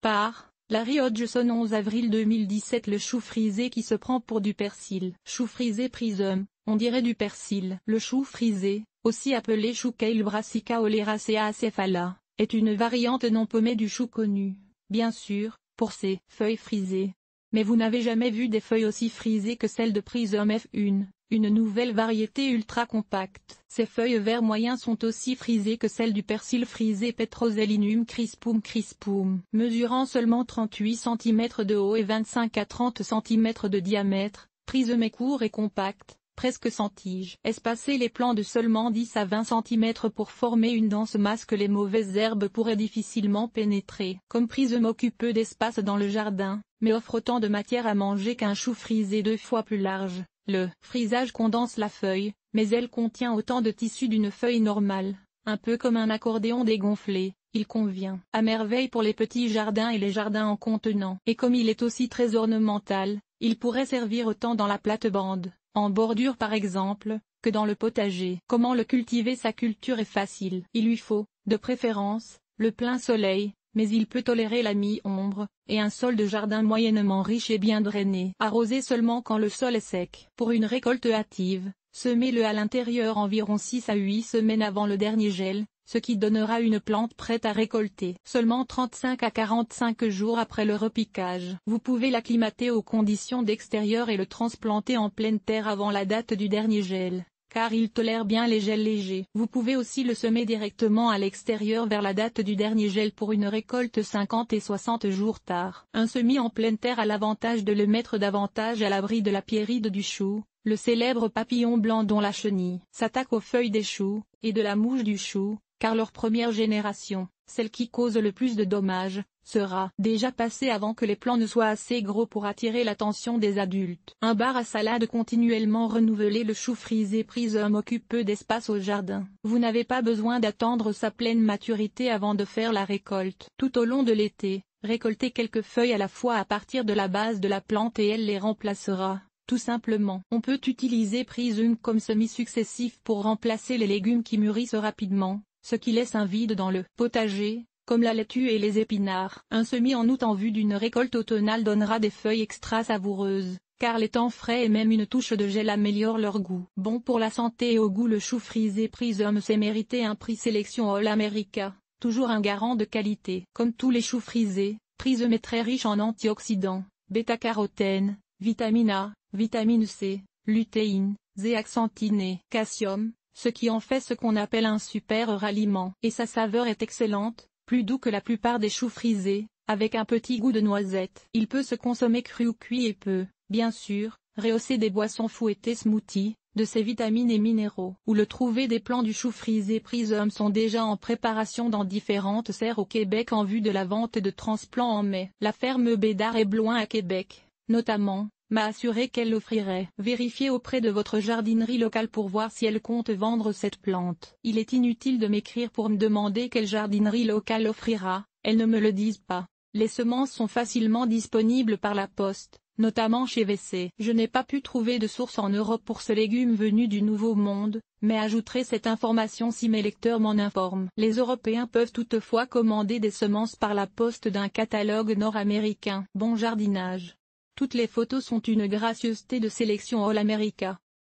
Par Larry Hodgson 11 avril 2017. Le chou frisé qui se prend pour du persil. Chou frisé Prism, on dirait du persil. Le chou frisé, aussi appelé chou kale Brassica oleracea acéphala, est une variante non pommée du chou connu, bien sûr, pour ses feuilles frisées. Mais vous n'avez jamais vu des feuilles aussi frisées que celles de Prism F1, une nouvelle variété ultra compacte. Ces feuilles vert moyen sont aussi frisées que celles du persil frisé Petroselinum crispum. Mesurant seulement 38 cm de haut et 25 à 30 cm de diamètre, Prism est court et compact, presque sans tige. Espacer les plants de seulement 10 à 20 cm pour former une dense masse que les mauvaises herbes pourraient difficilement pénétrer. Comme Prism occupe peu d'espace dans le jardin, mais offre autant de matière à manger qu'un chou frisé 2 fois plus large. Le frisage condense la feuille, mais elle contient autant de tissu d'une feuille normale, un peu comme un accordéon dégonflé. Il convient à merveille pour les petits jardins et les jardins en contenant. Et comme il est aussi très ornemental, il pourrait servir autant dans la plate-bande, en bordure par exemple, que dans le potager. Comment le cultiver? Sa culture est facile. Il lui faut, de préférence, le plein soleil, mais il peut tolérer la mi-ombre, et un sol de jardin moyennement riche et bien drainé. Arroser seulement quand le sol est sec. Pour une récolte hâtive, semez-le à l'intérieur environ 6 à 8 semaines avant le dernier gel, ce qui donnera une plante prête à récolter. Seulement 35 à 45 jours après le repiquage. Vous pouvez l'acclimater aux conditions d'extérieur et le transplanter en pleine terre avant la date du dernier gel, car il tolère bien les gels légers. Vous pouvez aussi le semer directement à l'extérieur vers la date du dernier gel pour une récolte 50 et 60 jours tard. Un semis en pleine terre a l'avantage de le mettre davantage à l'abri de la pierride du chou, le célèbre papillon blanc dont la chenille s'attaque aux feuilles des choux, et de la mouche du chou, car leur première génération, celle qui cause le plus de dommages, sera déjà passée avant que les plants ne soient assez gros pour attirer l'attention des adultes. Un bar à salade continuellement renouvelé. Le chou frisé Prism occupe peu d'espace au jardin. Vous n'avez pas besoin d'attendre sa pleine maturité avant de faire la récolte. Tout au long de l'été, récoltez quelques feuilles à la fois à partir de la base de la plante et elle les remplacera. Tout simplement. On peut utiliser Prism comme semis successifs pour remplacer les légumes qui mûrissent rapidement, ce qui laisse un vide dans le potager, comme la laitue et les épinards. Un semis en août en vue d'une récolte automnale donnera des feuilles extra savoureuses, car les temps frais et même une touche de gel améliorent leur goût. Bon pour la santé et au goût. Le chou frisé Prism s'est mérité un prix Sélection All America, toujours un garant de qualité. Comme tous les choux frisés, Prism est très riche en antioxydants, bêta-carotène, vitamine A, vitamine C, lutéine, zéaxanthine et calcium, ce qui en fait ce qu'on appelle un super ralliement. Et sa saveur est excellente, plus doux que la plupart des choux frisés, avec un petit goût de noisette. Il peut se consommer cru ou cuit et peut, bien sûr, rehausser des boissons fouettées smoothies, de ses vitamines et minéraux. Où le trouver? Des plants du chou frisé Prism sont déjà en préparation dans différentes serres au Québec en vue de la vente de transplants en mai. La ferme Bédard et Bloin à Québec, notamment, m'a assuré qu'elle l'offrirait. Vérifiez auprès de votre jardinerie locale pour voir si elle compte vendre cette plante. Il est inutile de m'écrire pour me demander quelle jardinerie locale offrira, elles ne me le disent pas. Les semences sont facilement disponibles par la poste, notamment chez WC. Je n'ai pas pu trouver de source en Europe pour ce légume venu du Nouveau Monde, mais ajouterai cette information si mes lecteurs m'en informent. Les Européens peuvent toutefois commander des semences par la poste d'un catalogue nord-américain. Bon jardinage. Toutes les photos sont une gracieuseté de Sélection All America.